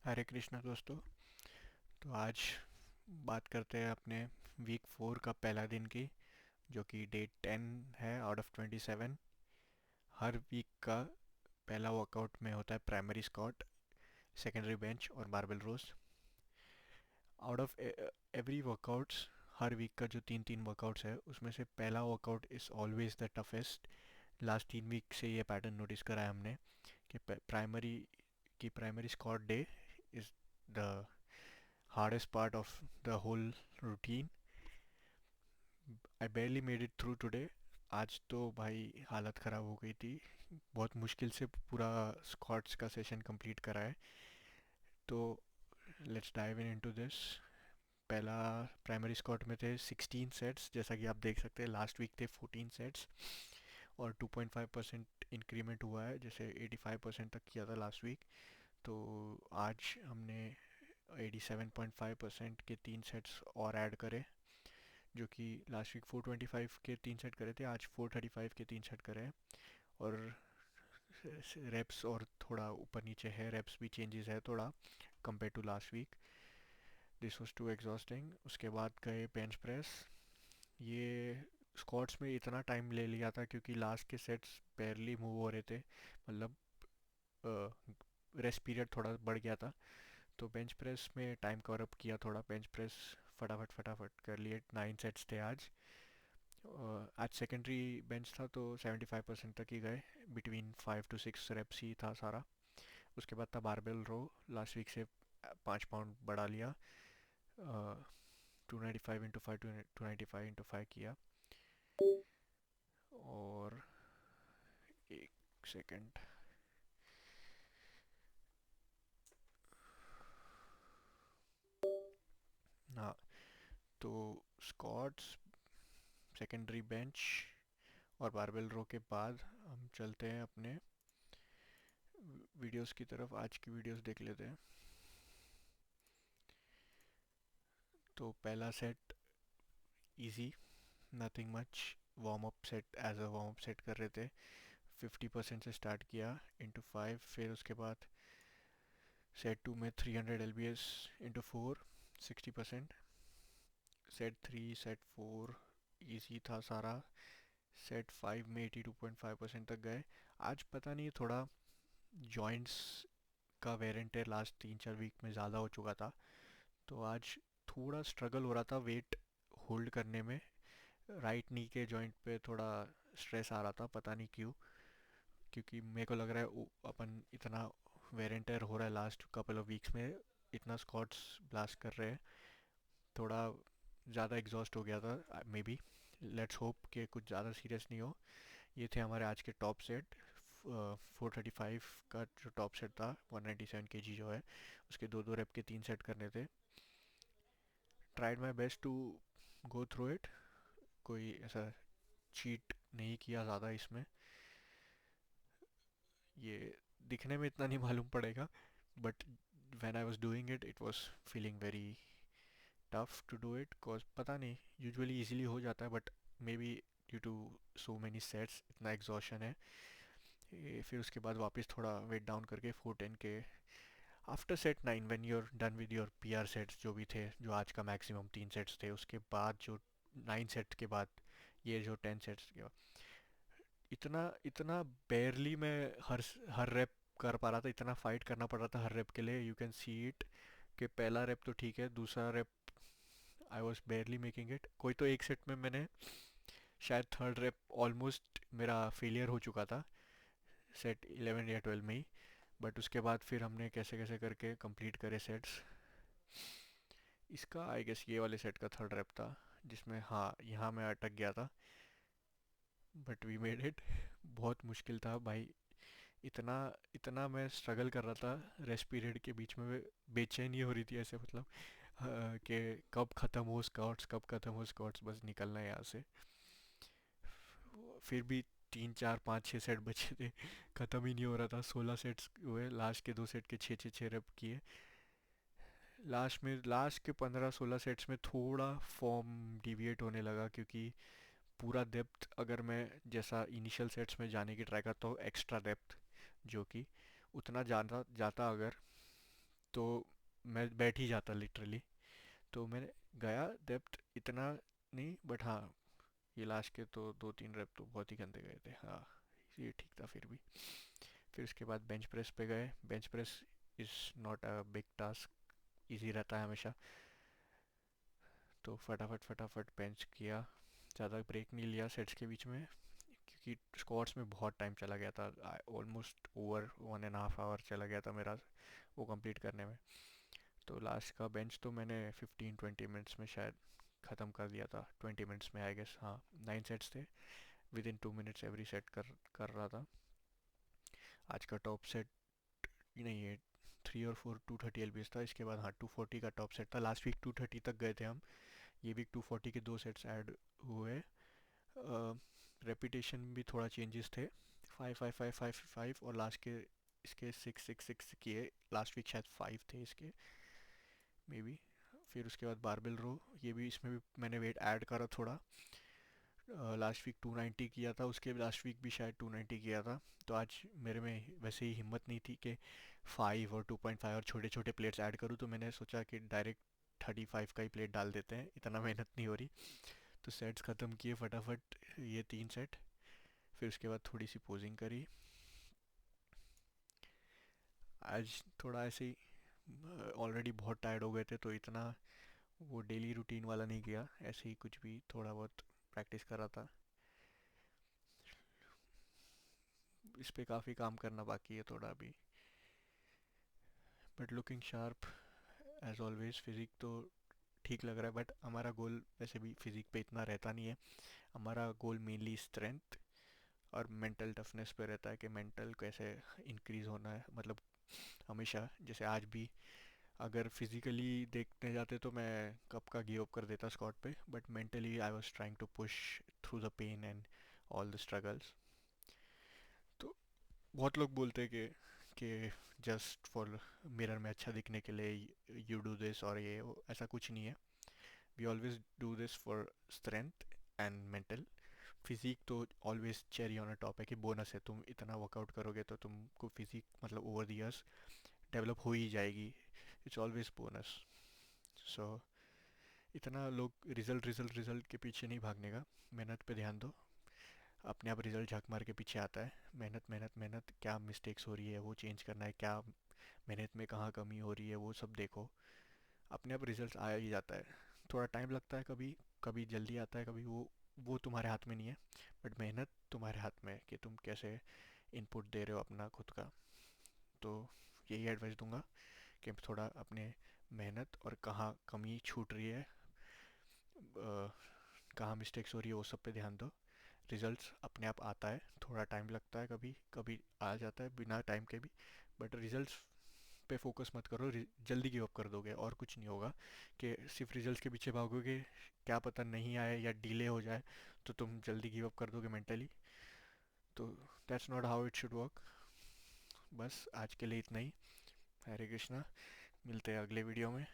हरे कृष्णा दोस्तों। तो आज बात करते हैं अपने वीक 4 का पहला दिन की, जो कि डे 10 है आउट ऑफ 27। हर वीक का पहला वर्कआउट में होता है प्राइमरी स्क्वाट, सेकेंडरी बेंच और barbell rows. Out of every workouts, हर वीक का जो तीन तीन वर्कआउट्स है उसमें से पहला workout is always the toughest. Last 3 week से ये पैटर्न नोटिस करा है हमने कि primary squat day is the hardest part of the whole routine. I barely made it through today. आज तो भाई हालत ख़राब हो गई थी। बहुत मुश्किल से पूरा स्क्वाट्स का सेशन कंप्लीट करा है। तो let's dive in into this. पहला प्राइमरी स्क्वाट में थे 16 सेट्स, जैसा कि आप देख सकते हैं। लास्ट वीक थे 14 सेट्स और 2.5% इंक्रीमेंट हुआ है, जैसे 85% तक किया था लास्ट वीक। तो आज हमने 87.5% के 3 सेट्स और ऐड करे, जो कि लास्ट वीक 425 के 3 सेट करे थे, आज 435 के 3 सेट करे हैं। और रेप्स और थोड़ा ऊपर नीचे है, रेप्स भी चेंजेस है थोड़ा compare to last week. This was too exhausting. उसके बाद गए बेंच प्रेस। ये स्क्वाट्स में इतना टाइम ले लिया था क्योंकि लास्ट के सेट्स barely मूव हो रहे थे, मतलब रेस्ट पीरियड थोड़ा बढ़ गया था। तो बेंच प्रेस में टाइम कवर अप किया थोड़ा। बेंच प्रेस फटाफट फटाफट कर लिए। 9 सेट्स थे आज। आज सेकेंडरी बेंच था तो 75% तक ही गए। बिटवीन 5 to 6 रेप्स ही था सारा। उसके बाद था बारबेल रो। लास्ट वीक से 5 पाउंड बढ़ा लिया। 295 into 5, 295 into 5 किया। और एक सेकेंड। हाँ, तो स्क्वाट्स, सेकेंडरी बेंच और बारबेल रो के बाद हम चलते हैं अपने वीडियोस की तरफ। आज की वीडियोस देख लेते हैं। तो पहला set easy, nothing much. Warm up set, as a warm up set कर रहे थे। 50% से स्टार्ट किया इंटू 5। फिर उसके बाद सेट 2 में 300 lbs into 4, 60%। Set 3, set 4 easy था सारा। सेट 5 में 82.5% तक गए। आज पता नहीं, थोड़ा जॉइंट्स का wear and tear last 3 4 week में ज़्यादा हो चुका था। तो आज थोड़ा स्ट्रगल हो रहा था वेट होल्ड करने में। राइट नी के जॉइंट पे थोड़ा स्ट्रेस आ रहा था, पता नहीं क्यों। क्योंकि मेरे को लग रहा है अपन इतना वेर एंड टेयर हो रहा है लास्ट कपल ऑफ वीक्स में, इतना स्क्वाट्स ब्लास्ट कर रहे हैं, थोड़ा ज़्यादा एग्जॉस्ट हो गया था मे बी। लेट्स होप कि कुछ ज़्यादा सीरियस नहीं हो। ये थे हमारे आज के टॉप सेट। 435 का जो टॉप सेट था, 197 kg जो है, उसके दो दो रेप के 3 सेट करने थे। Tried my best to go through it. कोई ऐसा चीट नहीं किया ज़्यादा इसमें। ये दिखने में इतना नहीं मालूम पड़ेगा, but when I was doing it, it was feeling very tough to do it, cause पता नहीं, यूजुअली इजीली हो जाता है, but may be due to so many sets इतना एग्जॉशन है। फिर उसके बाद वापस थोड़ा वेट डाउन करके 410 के after set 9, when you are done with your PR sets जो भी थे, जो आज का मैक्सिमम 3 सेट्स थे, उसके बाद जो 9 सेट्स के बाद, ये जो 10 सेट्स के बाद, इतना इतना बेयरली मैं हर रेप कर पा रहा था। इतना फाइट करना पड़ रहा था हर रेप के लिए। यू कैन सी इट कि पहला रेप तो ठीक है, दूसरा rape I was बेयरली making it. कोई तो एक सेट में मैंने शायद थर्ड रेप ऑलमोस्ट मेरा फेलियर हो चुका था, सेट 11 या 12 में ही। बट उसके बाद फिर हमने कैसे कैसे करके कंप्लीट करे सेट्स। इसका आई गेस ये वाले सेट का थर्ड रेप था, जिसमें हाँ यहाँ मैं अटक गया था, बट वी मेड इट। बहुत मुश्किल था भाई। इतना इतना मैं स्ट्रगल कर रहा था रेस्ट पीरियड के बीच में। बेचैनी हो रही थी ऐसे, मतलब कि कब ख़त्म हो स्कॉट्स, कब ख़त्म हो स्कॉट्स, बस निकलना है यहाँ से। फिर भी 3 4 5 6 सेट बचे थे, ख़त्म ही नहीं हो रहा था। 16 सेट्स हुए, लास्ट के 2 सेट के 6 6 6 रब किए। लास्ट के 15 16 सेट्स में थोड़ा फॉर्म डिविएट होने लगा, क्योंकि पूरा डेप्थ अगर मैं जैसा इनिशियल सेट्स में जाने की ट्राई करता हूँ, एक्स्ट्रा डेप्थ जो कि उतना जाता जाता अगर, तो मैं बैठ ही जाता लिटरली। तो मैंने गया, डेप्थ इतना नहीं, बट हाँ, ये लास्ट के तो 2-3 रेप तो बहुत ही गंदे गए थे। हाँ, ये ठीक था फिर भी। फिर उसके बाद बेंच प्रेस पे गए। Bench press is not a big task, easy रहता है हमेशा। तो फटाफट फटाफट बेंच किया, ज़्यादा ब्रेक नहीं लिया सेट्स के बीच में, क्योंकि स्क्वाट्स में बहुत टाइम चला गया था। ऑलमोस्ट ओवर 1.5 आवर चला गया था मेरा वो कंप्लीट करने में। तो लास्ट का बेंच तो मैंने 15-20 मिनट्स में शायद ख़त्म कर दिया था। 20 मिनट्स में आई गेस, हाँ। 9 सेट्स थे, with in 2 minutes every set कर रहा था। आज का टॉप सेट नहीं है, 3 और 4 230 LBS था। इसके बाद हाँ 240 का टॉप सेट था। लास्ट वीक 230 तक गए थे हम, ये वीक 240 के 2 सेट्स ऐड हुए। रेपिटेशन भी थोड़ा चेंजेस थे, 5 5 5 5 5 और लास्ट के इसके 6 6 6 किए। लास्ट वीक शायद 5 थे इसके, मे बी। फिर उसके बाद बारबेल रो, ये भी इसमें भी मैंने वेट ऐड करा थोड़ा। लास्ट वीक 290 किया था, उसके लास्ट वीक भी शायद 290 किया था। तो आज मेरे में वैसे ही हिम्मत नहीं थी कि 5 और 2.5 और छोटे छोटे प्लेट्स ऐड करूँ, तो मैंने सोचा कि डायरेक्ट 35 का ही प्लेट डाल देते हैं, इतना मेहनत नहीं हो रही। तो सेट्स ख़त्म किए फटाफट, ये 3 सेट। फिर उसके बाद थोड़ी सी पोजिंग करी। आज थोड़ा ऐसे ही ऑलरेडी बहुत टायर्ड हो गए थे, तो इतना वो डेली रूटीन वाला नहीं किया, ऐसे ही कुछ भी थोड़ा बहुत प्रैक्टिस कर रहा था। इस पे काफ़ी काम करना बाकी है थोड़ा अभी, but looking sharp as always. Physique तो ठीक लग रहा है, बट हमारा गोल वैसे भी फिजिक पे इतना रहता नहीं है। हमारा गोल मेनली स्ट्रेंथ और मेंटल टफनेस पे रहता है, कि मेंटल कैसे इंक्रीज होना है। मतलब हमेशा, जैसे आज भी अगर फिजिकली देखने जाते तो मैं कब का गिव अप कर देता स्क्वाट पे, but mentally I was trying to push through the pain and all the struggles. तो बहुत लोग बोलते हैं कि जस्ट फॉर मिरर में अच्छा दिखने के लिए यू डू दिस और ये वो, ऐसा कुछ नहीं है। We always do this for strength and mental. Physique तो always cherry on a top है, कि बोनस है। तुम इतना वर्कआउट करोगे तो तुमको फिजिक मतलब ओवर द ईयर्स डेवलप हो ही जाएगी। It's always bonus. सो इतना लोग रिजल्ट रिजल्ट रिजल्ट के पीछे नहीं भागने का, मेहनत पे ध्यान दो। अपने आप रिजल्ट झक मार के पीछे आता है। मेहनत मेहनत मेहनत, क्या मिस्टेक्स हो रही है वो चेंज करना है, क्या मेहनत में कहाँ कमी हो रही है वो सब देखो। अपने आप रिजल्ट आ ही जाता है। थोड़ा टाइम लगता है, कभी कभी जल्दी आता है, कभी वो तुम्हारे हाथ में नहीं है। बट मेहनत तुम्हारे हाथ में है, कि तुम कैसे इनपुट दे रहे हो अपना खुद का। तो यही एडवाइस दूंगा कि थोड़ा अपने मेहनत और कहाँ कमी छूट रही है, कहाँ मिस्टेक्स हो रही है, वो सब पे ध्यान दो। रिजल्ट्स अपने आप आता है, थोड़ा टाइम लगता है, कभी कभी आ जाता है बिना टाइम के भी। बट रिजल्ट्स पे फोकस मत करो, जल्दी गिव अप कर दोगे और कुछ नहीं होगा। कि सिर्फ रिजल्ट्स के पीछे भागोगे, क्या पता नहीं आए या डिले हो जाए, तो तुम जल्दी गिव अप कर दोगे मेंटली। तो that's not how it should work. बस आज के लिए इतना ही। हरे कृष्णा, मिलते हैं अगले वीडियो में।